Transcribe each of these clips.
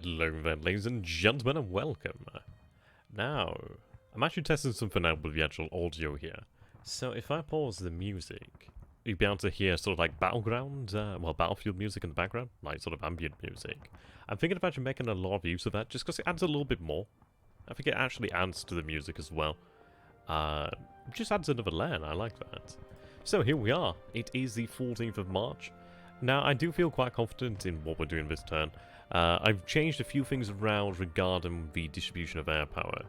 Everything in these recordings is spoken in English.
Hello then, ladies and gentlemen, and welcome. Now, I'm actually testing something out with the actual audio here. So if I pause the music, you'll be able to hear sort of like battlefield music in the background, like sort of ambient music. I'm thinking of actually making a lot of use of that, just because it adds a little bit more. I think it actually adds to the music as well. Just adds another layer, and I like that. So here we are. It is the 14th of March. Now, I do feel quite confident in what we're doing this turn. I've changed a few things around regarding the distribution of air power.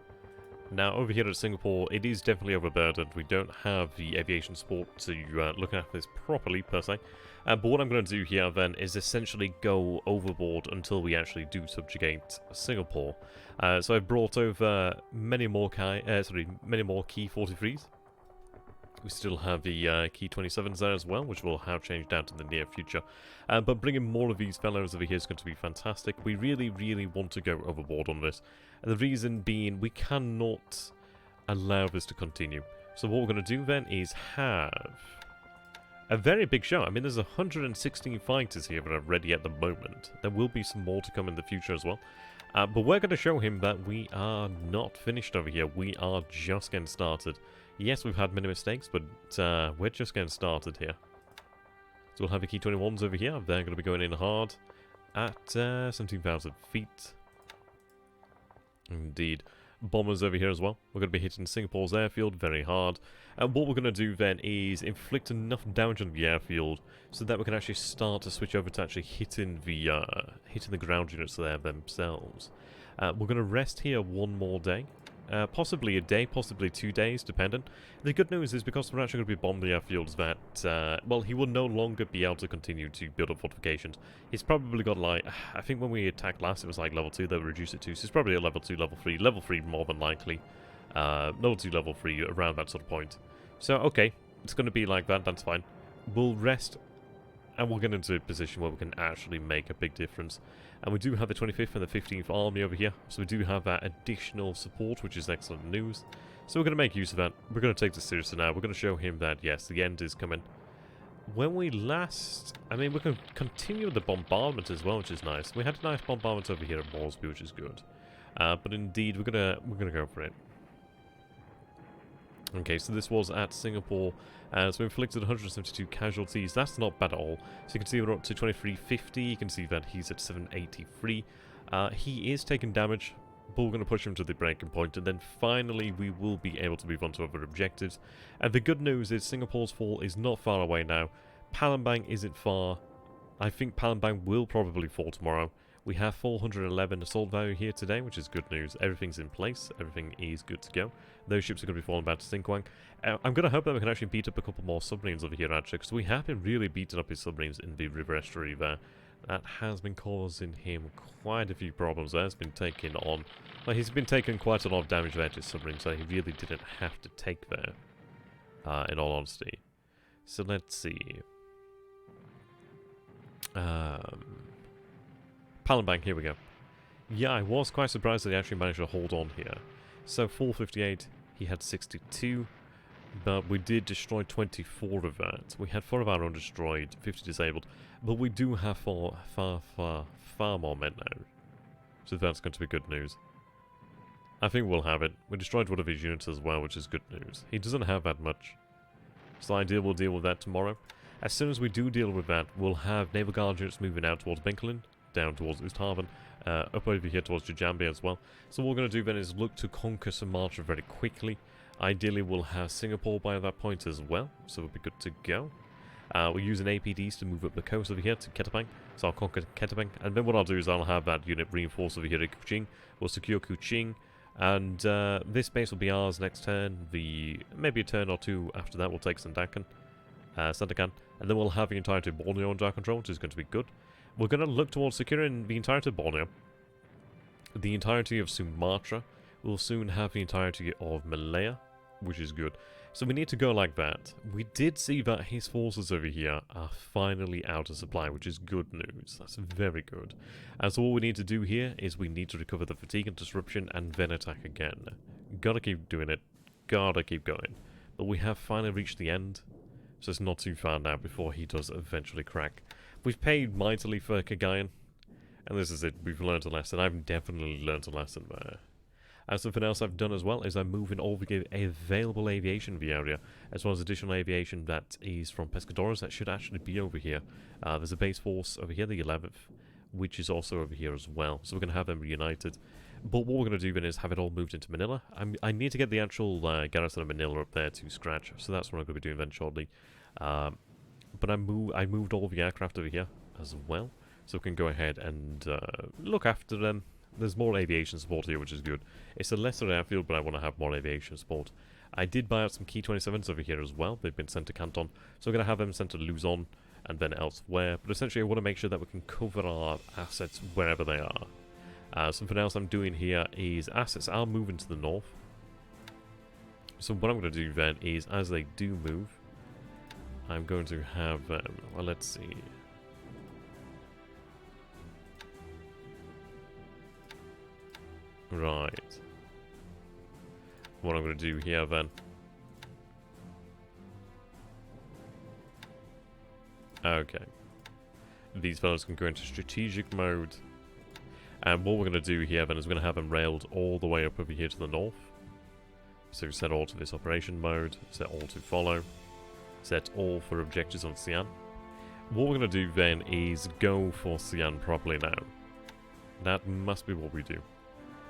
Now, over here at Singapore, it is definitely overburdened. We don't have the aviation support to look after this properly, per se. But what I'm going to do here, then, is essentially go overboard until we actually do subjugate Singapore. So I've brought over many more Key 43s. We still have the Key 27s there as well, which will have changed out in the near future. But bringing more of these fellows over here is going to be fantastic. We really, really want to go overboard on this. And the reason being, we cannot allow this to continue. So what we're going to do then is have a very big show. I mean, there's 116 fighters here that are ready at the moment. There will be some more to come in the future as well. But we're going to show him that we are not finished over here. We are just getting started. Yes, we've had many mistakes, but we're just getting started here. So we'll have the Key 21s over here. They're going to be going in hard at 17,000 feet. Indeed. Bombers over here as well. We're going to be hitting Singapore's airfield very hard. And what we're going to do then is inflict enough damage on the airfield so that we can actually start to switch over to actually hitting the ground units there themselves. We're going to rest here one more day. Possibly a day, possibly 2 days, depending. The good news is because we're actually going to be bombing the airfields that, well, he will no longer be able to continue to build up fortifications. He's probably got, like, I think when we attacked last it was like level 2, they'll reduce it to, so he's probably at level 2, level 3. Level 3 more than likely. Level 2, level 3, around that sort of point. So, okay, it's going to be like that, that's fine. We'll rest, and we'll get into a position where we can actually make a big difference. And we do have the 25th and the 15th Army over here, so we do have that additional support, which is excellent news. So we're going to make use of that. We're going to take this seriously now. We're going to show him that, yes, the end is coming. When we last... I mean, we can continue the bombardment as well, which is nice. We had a nice bombardment over here at Moresby, which is good. But indeed, we're gonna go for it. Okay, so this was at Singapore. So we inflicted 172 casualties. That's not bad at all. So you can see we're up to 2350. You can see that he's at 783. He is taking damage, but we're going to push him to the breaking point, and then finally we will be able to move on to other objectives. And the good news is Singapore's fall is not far away now. Palembang isn't far. I think Palembang will probably fall tomorrow. We have 411 assault value here today, which is good news. Everything's in place. Everything is good to go. Those ships are going to be falling back to Sinkwang. I'm going to hope that we can actually beat up a couple more submarines over here, actually, because we have been really beating up his submarines in the river estuary there. That has been causing him quite a few problems there. He's been taking on... Well, he's been taking quite a lot of damage there to his submarines, so he really didn't have to take there, in all honesty. So let's see. Palembang, here we go. Yeah, I was quite surprised that he actually managed to hold on here. So 458, he had 62, but we did destroy 24 of that. We had 4 of our own destroyed, 50 disabled, but we do have far more men now. So that's going to be good news. I think we'll have it. We destroyed one of his units as well, which is good news. He doesn't have that much. So we'll deal with that tomorrow. As soon as we do deal with that, we'll have naval guard units moving out towards Benkelin, down towards Oosthaven, up over here towards Djambi as well. So what we're going to do then is look to conquer Sumatra very quickly. Ideally, we'll have Singapore by that point as well, so we'll be good to go. We're using APDs to move up the coast over here to Ketapang, so I'll conquer Ketapang, and then what I'll do is I'll have that unit reinforced over here at Kuching. We'll secure Kuching, and this base will be ours next turn. Maybe a turn or two after that, we'll take Sandakan, and then we'll have the entirety of Borneo under our control, which is going to be good. We're going to look towards securing the entirety of Borneo, the entirety of Sumatra. We'll soon have the entirety of Malaya, which is good. So we need to go like that. We did see that his forces over here are finally out of supply, which is good news. That's very good. And so what we need to do here is we need to recover the fatigue and disruption and then attack again. Gotta keep doing it. Gotta keep going. But we have finally reached the end, so it's not too far now before he does eventually crack. We've paid mightily for Cagayan. And this is it, we've learned a lesson. I've definitely learned a lesson there. And something else I've done as well is I'm moving all the available aviation in the area, as well as additional aviation that is from Pescadores that should actually be over here. There's a base force over here, the 11th, which is also over here as well. So we're going to have them reunited. But what we're going to do then is have it all moved into Manila. I need to get the actual garrison of Manila up there to scratch, so that's what I'm going to be doing then shortly. But I moved all the aircraft over here as well, so we can go ahead and look after them. There's more aviation support here, which is good. It's a lesser airfield, but I want to have more aviation support. I did buy out some Key 27s over here as well. They've been sent to Canton, so I'm going to have them sent to Luzon and then elsewhere. But essentially, I want to make sure that we can cover our assets wherever they are. Something else I'm doing here is assets are moving to the north. So what I'm going to do then is, as they do move, I'm going to have, well, let's see. Right. What I'm going to do here then. Okay. These fellows can go into strategic mode. And what we're going to do here then is we're going to have them railed all the way up over here to the north. So set all to this operation mode, set all to follow, set all for objectives on SunYan. What we're going to do then is go for SunYan properly now. That must be what we do.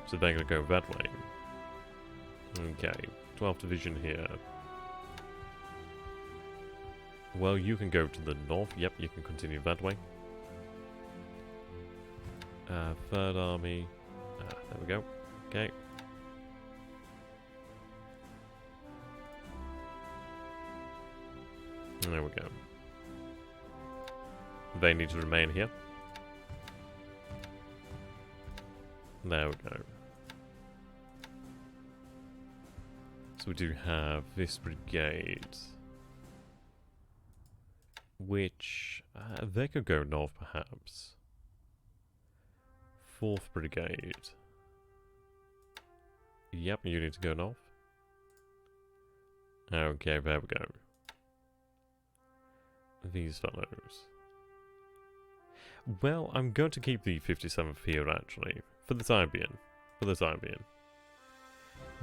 So they're going to go that way. Okay, 12th Division here. Well, you can go to the north. Yep, you can continue that way. 3rd Army. There we go. Okay. There we go. They need to remain here. There we go. So we do have this brigade, which they could go north perhaps. 4th Brigade. Yep, you need to go north. Okay, there we go. These fellows. Well, I'm going to keep the 57th here actually, for the time being.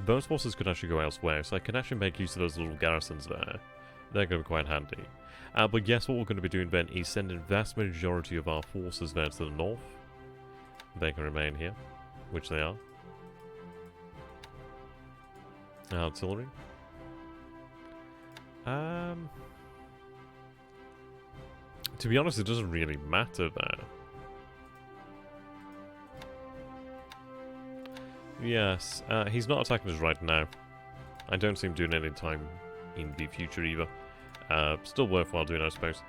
Those forces could actually go elsewhere, so I can actually make use of those little garrisons there. They're going to be quite handy. But yes, what we're going to be doing then is sending the vast majority of our forces there to the north. They can remain here, which they are. Artillery. To be honest, it doesn't really matter there. Yes, he's not attacking us right now. I don't see him doing any time in the future either. Still worthwhile doing, I suppose.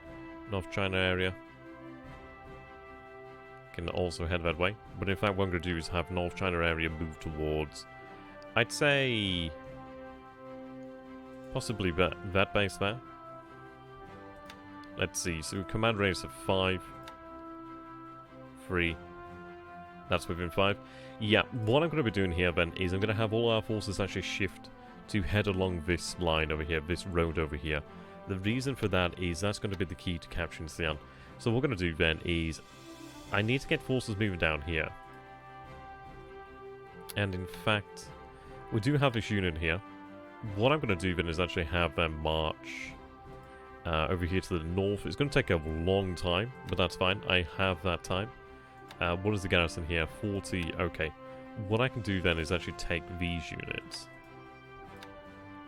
North China area. Can also head that way. But in fact, what I'm going to do is have North China area move towards, I'd say, possibly that base there. Let's see. So command radius of 5. 3. That's within 5. Yeah, what I'm going to be doing here then is I'm going to have all our forces actually shift to head along this line over here, this road over here. The reason for that is that's going to be the key to capturing SunYan. So what we're going to do then is I need to get forces moving down here. And in fact, we do have this unit here. What I'm going to do then is actually have them march over here to the north. It's going to take a long time, but that's fine. I have that time. What is the garrison here? 40. Okay. What I can do then is actually take these units.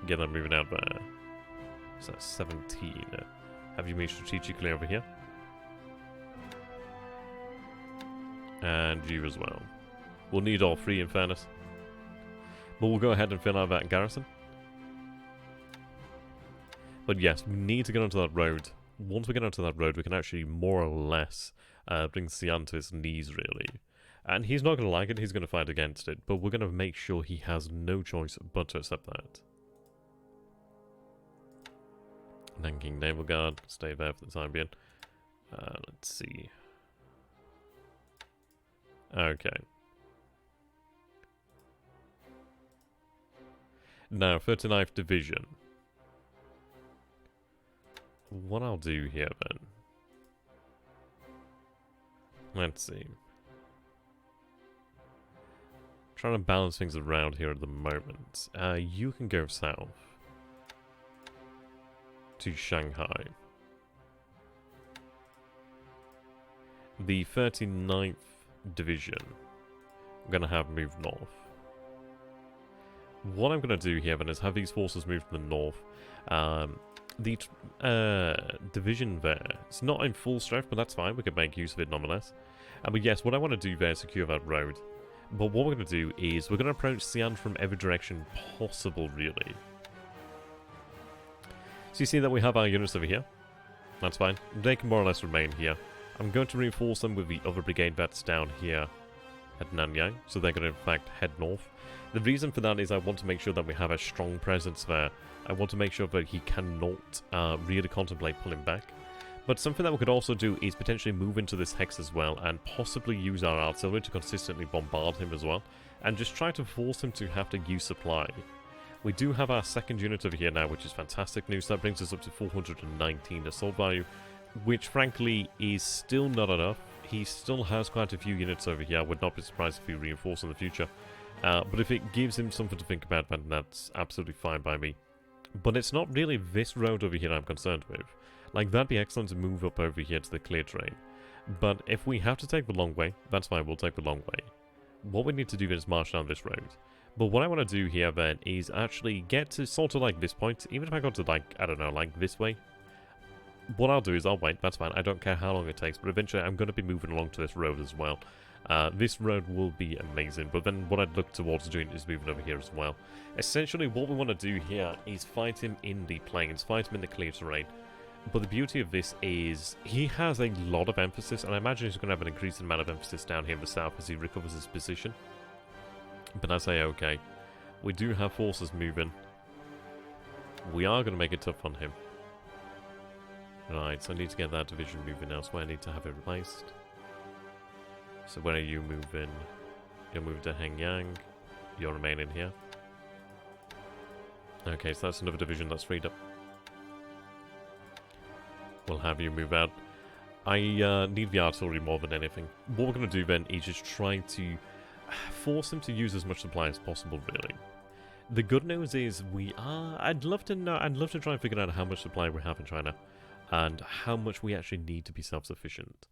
Get them moving out there. So that's 17. Have you moved strategically over here? And you as well. We'll need all 3 in fairness. But we'll go ahead and fill out that garrison. But yes, we need to get onto that road. Once we get onto that road, we can actually more or less bring SunYan to his knees, really. And he's not going to like it, he's going to fight against it. But we're going to make sure he has no choice but to accept that. Nanking Naval Guard, stay there for the time being. Let's see. Okay. Now, 39th Division. What I'll do here then. Let's see. Trying to balance things around here at the moment. You can go south to Shanghai. The 39th Division I'm going to have moved north. What I'm going to do here then is have these forces move to the north. The division there, it's not in full strength, but that's fine. We can make use of it nonetheless. But yes, what I want to do there is secure that road. But what we're going to do is we're going to approach Xi'an from every direction possible, really. So you see that we have our units over here. That's fine. They can more or less remain here. I'm going to reinforce them with the other brigade that's down here at Nanyang, so they're going to in fact head north. The reason for that is I want to make sure that we have a strong presence there. I want to make sure that he cannot really contemplate pulling back. But something that we could also do is potentially move into this hex as well and possibly use our artillery to consistently bombard him as well and just try to force him to have to use supply. We do have our second unit over here now, which is fantastic news. That brings us up to 419 assault value, which frankly is still not enough. He still has quite a few units over here. I would not be surprised if he reinforced in the future. But if it gives him something to think about, then that's absolutely fine by me. But it's not really this road over here I'm concerned with. Like, that'd be excellent to move up over here to the clear terrain. But if we have to take the long way, that's fine, we'll take the long way. What we need to do is march down this road. But what I want to do here then is actually get to sort of like this point. Even if I go to like, I don't know, like this way. What I'll do is I'll wait, that's fine. I don't care how long it takes, but eventually I'm going to be moving along to this road as well. This road will be amazing, but then what I'd look towards doing is moving over here as well. Essentially, what we want to do here is fight him in the plains, fight him in the clear terrain. But the beauty of this is he has a lot of emphasis, and I imagine he's going to have an increasing amount of emphasis down here in the south as he recovers his position. But I say, okay, we do have forces moving. We are going to make it tough on him. Right, so I need to get that division moving elsewhere. I need to have it replaced. So where are you moving? You're moving to Hengyang. You're remaining here. Okay, so that's another division that's freed up. We'll have you move out. I need the artillery more than anything. What we're going to do then is just try to force him to use as much supply as possible, really. The good news is I'd love to know, I'd love to try and figure out how much supply we have in China and how much we actually need to be self-sufficient.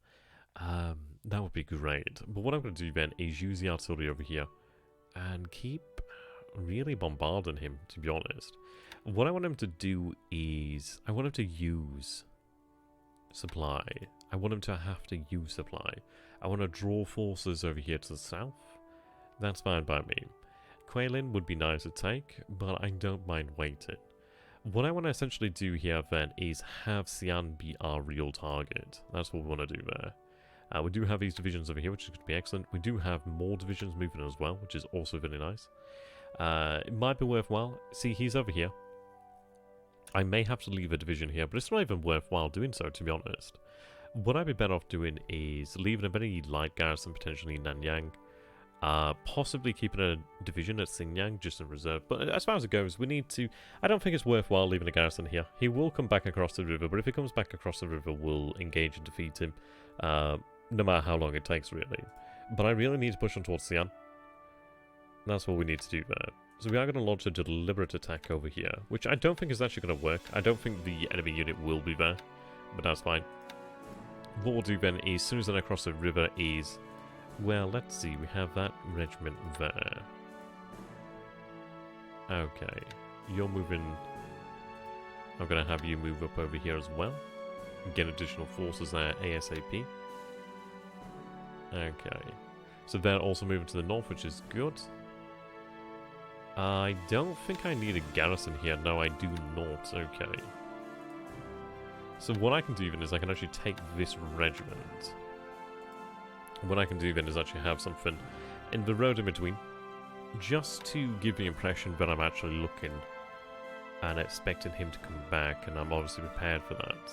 That would be great. But what I'm going to do then is use the artillery over here and keep really bombarding him, to be honest. What I want him to do is I want him to use supply. I want him to have to use supply. I want to draw forces over here to the south. That's fine by me. Quailin would be nice to take, but I don't mind waiting. What I want to essentially do here then is have Xi'an be our real target. That's what we want to do there. We do have these divisions over here, which is going to be excellent. We do have more divisions moving as well, which is also very nice. It might be worthwhile. See, he's over here. I may have to leave a division here, but it's not even worthwhile doing so, to be honest. What I'd be better off doing is leaving a very light garrison, potentially in Nanyang. Possibly keeping a division at Xinjiang just in reserve. But as far as it goes, we need to... I don't think it's worthwhile leaving a garrison here. He will come back across the river, but if he comes back across the river, we'll engage and defeat him. No matter how long it takes, really. But I really need to push on towards Xi'an. That's what we need to do there. So we are going to launch a deliberate attack over here, which I don't think is actually going to work. I don't think the enemy unit will be there, but that's fine. What we'll do then is, as soon as I cross the river is... Well, let's see, we have that regiment there. Okay, you're moving... I'm going to have you move up over here as well. Get additional forces there ASAP. Okay, so they're also moving to the north, which is good. I don't think I need a garrison here. No, I do not. Okay. So what I can do then is I can actually take this regiment. What I can do then is actually have something in the road in between, just to give the impression that I'm actually looking and expecting him to come back, and I'm obviously prepared for that.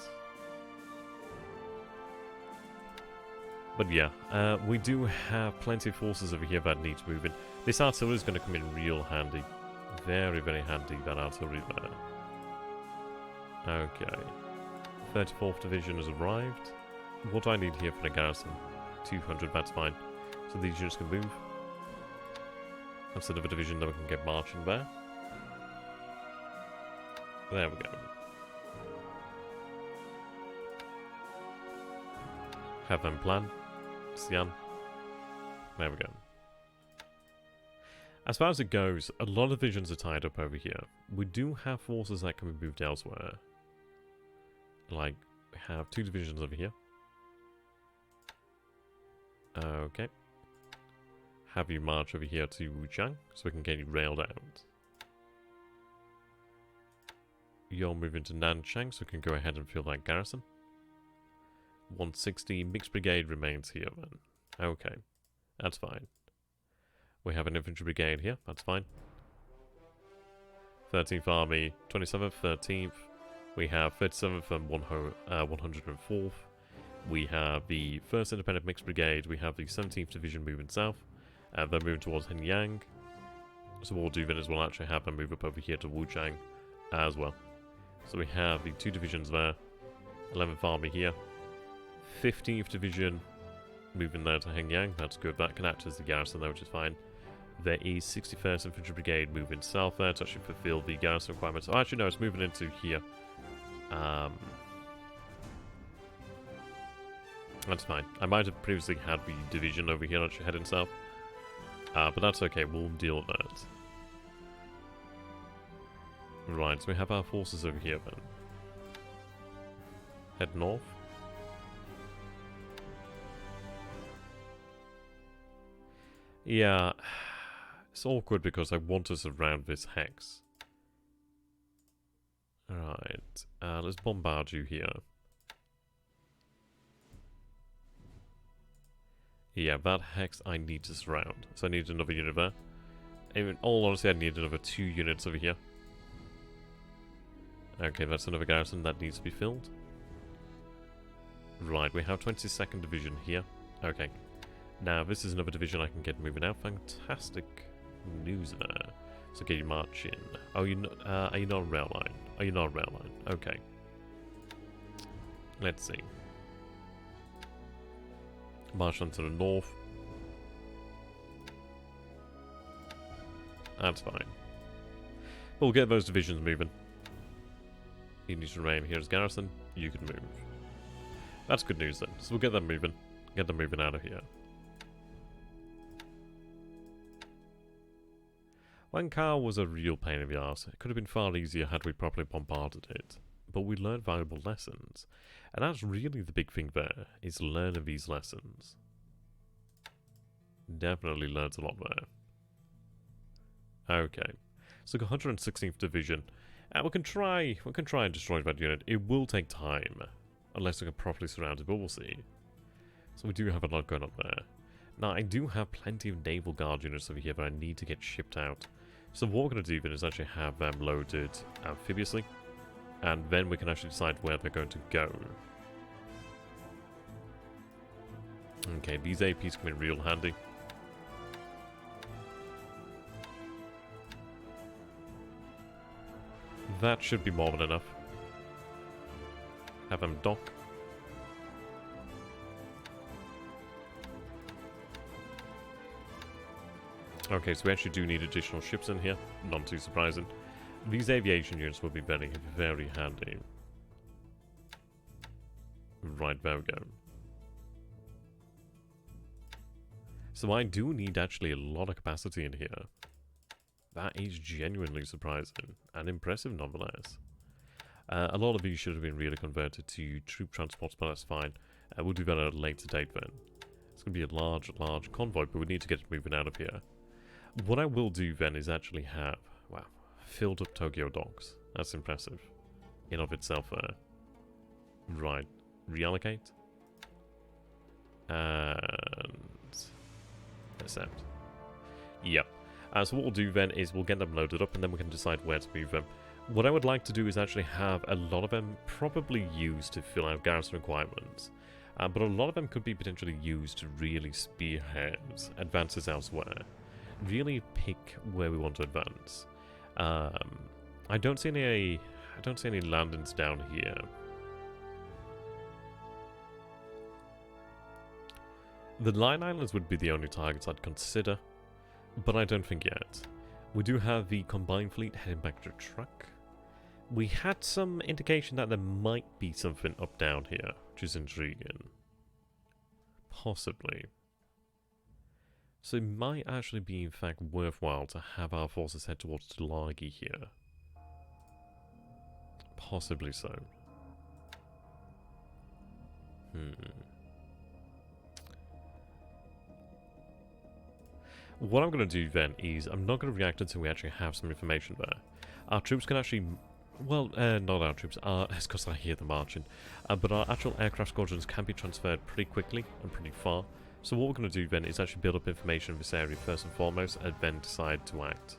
But yeah, we do have plenty of forces over here that need moving. This artillery is going to come in real handy. Very, very handy, that artillery there. Okay. 34th Division has arrived. What do I need here for the garrison? 200, that's fine. So these units can move. That's another division that we can get marching there. There we go. Have them plan. SunYan. There we go. As far as it goes, a lot of divisions are tied up over here. We do have forces that can be moved elsewhere. Like, we have 2 divisions over here. Okay. Have you march over here to Wujiang, so we can get you railed out. You're moving to Nanchang, so we can go ahead and fill that garrison. 160 mixed brigade remains here then. Okay, that's fine. We have an infantry brigade here, that's fine. 13th Army, 27th, 13th. We have 37th and 104th. We have the 1st Independent Mixed Brigade. We have the 17th Division moving south. They're moving towards Henyang. So what we'll do then is we'll actually have them move up over here to Wujiang as well. So we have the 2 divisions there. 11th Army here. 15th Division moving there to Henyang. That's good. That can act as the garrison there, which is fine. There is 61st Infantry Brigade moving south there to actually fulfill the garrison requirements. Oh, actually no, it's moving into here. That's fine. I might have previously had the division over here actually heading south. But that's okay, we'll deal with that. Right, so we have our forces over here then. Head north. Yeah, it's awkward because I want to surround this hex. Alright, let's bombard you here. Yeah, that hex I need to surround. So I need another unit there. In all honesty, I need another 2 units over here. Okay, that's another garrison that needs to be filled. Right, we have 22nd Division here. Okay. Now, this is another division I can get moving out. Fantastic news there. So get you march in. Oh, are you not on rail line? Are you not on rail line? Okay. Let's see. March on to the north. That's fine. But we'll get those divisions moving. You need to remain here as garrison. You can move. That's good news then. So we'll get them moving. Get them moving out of here. Wankai was a real pain in the arse. It could have been far easier had we properly bombarded it. But we learned valuable lessons. And that's really the big thing there, is learning these lessons. Definitely learned a lot there. Okay. So 116th Division. We can try and destroy that unit. It will take time. Unless we can properly surround it, but we'll see. So we do have a lot going on there. Now, I do have plenty of naval guard units over here that I need to get shipped out. So what we're going to do then is actually have them loaded amphibiously. And then we can actually decide where they're going to go. Okay, these APs come in real handy. That should be more than enough. Have them dock. Okay, so we actually do need additional ships in here. Not too surprising. These aviation units will be very, very handy. Right, there we go. So I do need actually a lot of capacity in here. That is genuinely surprising and impressive nonetheless. A lot of these should have been really converted to troop transports, but that's fine. We'll do that at a later date then. It's going to be a large convoy, but we need to get it moving out of here. What I will do then is actually have, wow, filled up Tokyo docks. That's impressive in of itself there. Right, reallocate. And accept. Yep. So what we'll do then is we'll get them loaded up and then we can decide where to move them. What I would like to do is actually have a lot of them probably used to fill out garrison requirements. But a lot of them could be potentially used to really spearhead advances elsewhere. Really pick where we want to advance. I don't see any landings down here. The Line Islands would be the only targets I'd consider. but I don't think yet. We do have the combined fleet heading back to the truck. We had some indication that there might be something up down here, which is intriguing. Possibly. So it might actually be in fact worthwhile to have our forces head towards Tulagi here. Possibly so. What I'm going to do then is I'm not going to react until we actually have some information there. Our troops can actually... Well, not our troops, it's because I hear them marching. But our actual aircraft squadrons can be transferred pretty quickly and pretty far. So what we're going to do then is actually build up information in this area first and foremost, and then decide to act.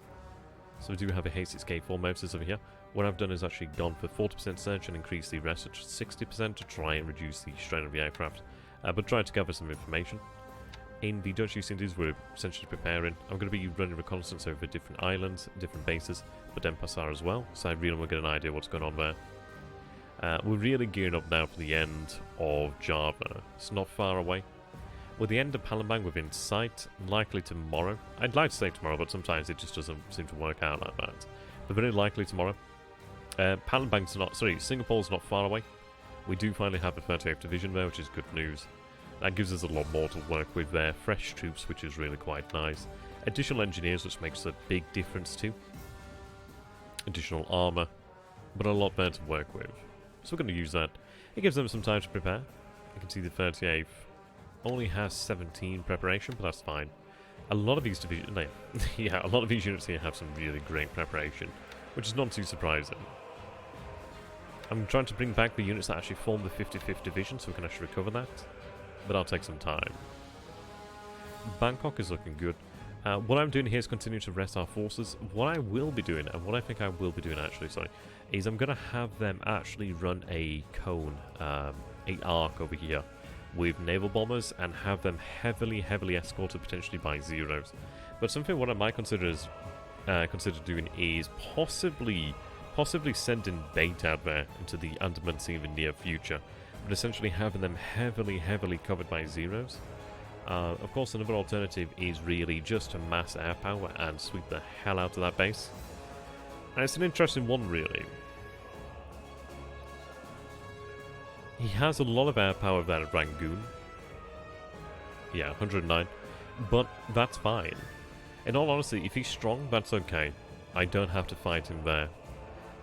So we do have a H6K4 motors over here. What I've done is actually gone for 40% surge and increased the rest to 60% to try and reduce the strain of the aircraft, but try to gather some information. In the Dutch East Indies, we're essentially preparing. I'm going to be running reconnaissance over different islands, different bases, but Denpasar as well, so I really want to get an idea what's going on there. We're really gearing up now for the end of Java. It's not far away. With the end of Palembang within sight, likely tomorrow. I'd like to say tomorrow, but sometimes it just doesn't seem to work out like that. But very likely tomorrow. Palembang's not, sorry, Singapore's not far away. We do finally have a 38th Division there, which is good news. That gives us a lot more to work with there. Fresh troops, which is really quite nice. Additional engineers, which makes a big difference too. Additional armor, but a lot there to work with. So we're going to use that. It gives them some time to prepare. You can see the 38th only has 17 preparation, but that's fine. A lot of these divisions, yeah, a lot of these units here have some really great preparation, which is not too surprising. I'm trying to bring back the units that actually form the 55th Division, so we can actually recover that, but I'll take some time. Bangkok is looking good. What I'm doing here is continue to rest our forces. What I will be doing, and what I think I will be doing actually, sorry, is I'm going to have them actually run a cone, a arc over here, with naval bombers and have them heavily escorted potentially by Zeros. But something what I might consider doing is possibly sending bait out there into the Andaman Sea in the near future, but essentially having them heavily covered by Zeros. Of course, another alternative is really just to mass air power and sweep the hell out of that base. And it's an interesting one, really. He has a lot of air power there at Rangoon. Yeah, 109. But that's fine. In all honesty, if he's strong, that's okay. I don't have to fight him there.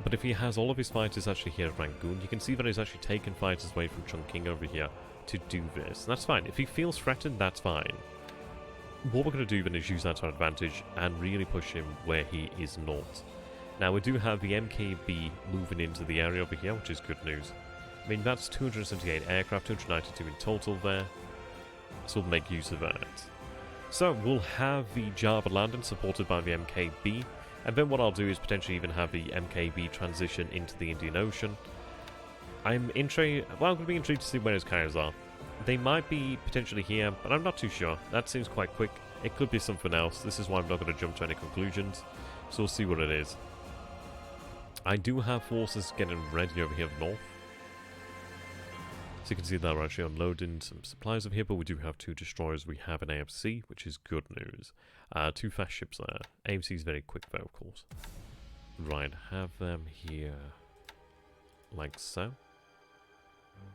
But if he has all of his fighters actually here at Rangoon, you can see that he's actually taken fighters away from Chongqing over here to do this. That's fine. If he feels threatened, that's fine. What we're going to do then is use that to our advantage and really push him where he is not. Now, we do have the MKB moving into the area over here, which is good news. I mean, that's 278 aircraft, 292 in total there, so we'll make use of that. So, we'll have the Java landing supported by the MKB, and then what I'll do is potentially even have the MKB transition into the Indian Ocean. I'm going to be intrigued to see where his carriers are. They might be potentially here, but I'm not too sure. That seems quite quick. It could be something else. This is why I'm not going to jump to any conclusions, so we'll see what it is. I do have forces getting ready over here north. So you can see that we're actually unloading some supplies over here, but we do have 2 destroyers. We have an AFC, which is good news. 2 fast ships there. AFC is very quick though, of course. Right, have them here like so.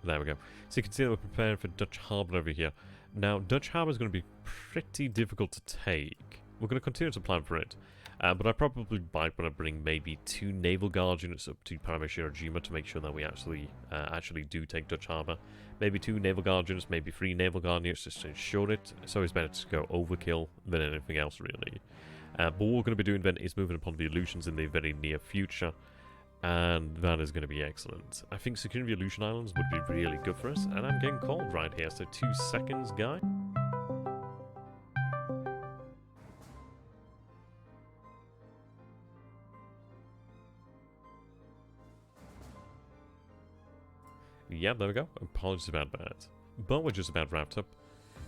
There we go. So you can see that we're preparing for Dutch Harbour over here. Now, Dutch Harbour is going to be pretty difficult to take. We're going to continue to plan for it. But I probably might want to bring maybe 2 naval guard units up to Parameshirajima to make sure that we actually do take Dutch Harbour. Maybe 2 naval guard units, maybe 3 naval guard units just to ensure it. It's always better to go overkill than anything else, really. But what we're going to be doing then is moving upon the Aleutians in the very near future. And that is going to be excellent. I think securing the Aleutian Islands would be really good for us. And I'm getting called right here, so 2 seconds, guy. Yeah, there we go. Apologies about that. But we're just about wrapped up.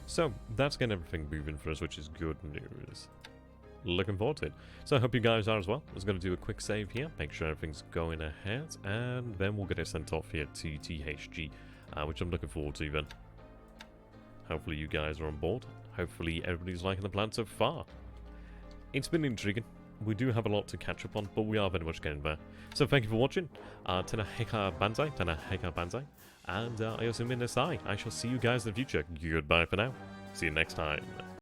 So, that's getting everything moving for us, which is good news. Looking forward to it. So I hope you guys are as well. I was going to do a quick save here, make sure everything's going ahead, and then we'll get it sent off here to THG, which I'm looking forward to even. Hopefully you guys are on board. Hopefully everybody's liking the plan so far. it's been intriguing. We do have a lot to catch up on, but we are very much getting there. So thank you for watching. Tana Heka Banzai, and I also mean this I shall see you guys in the future. Goodbye for now. See you next time.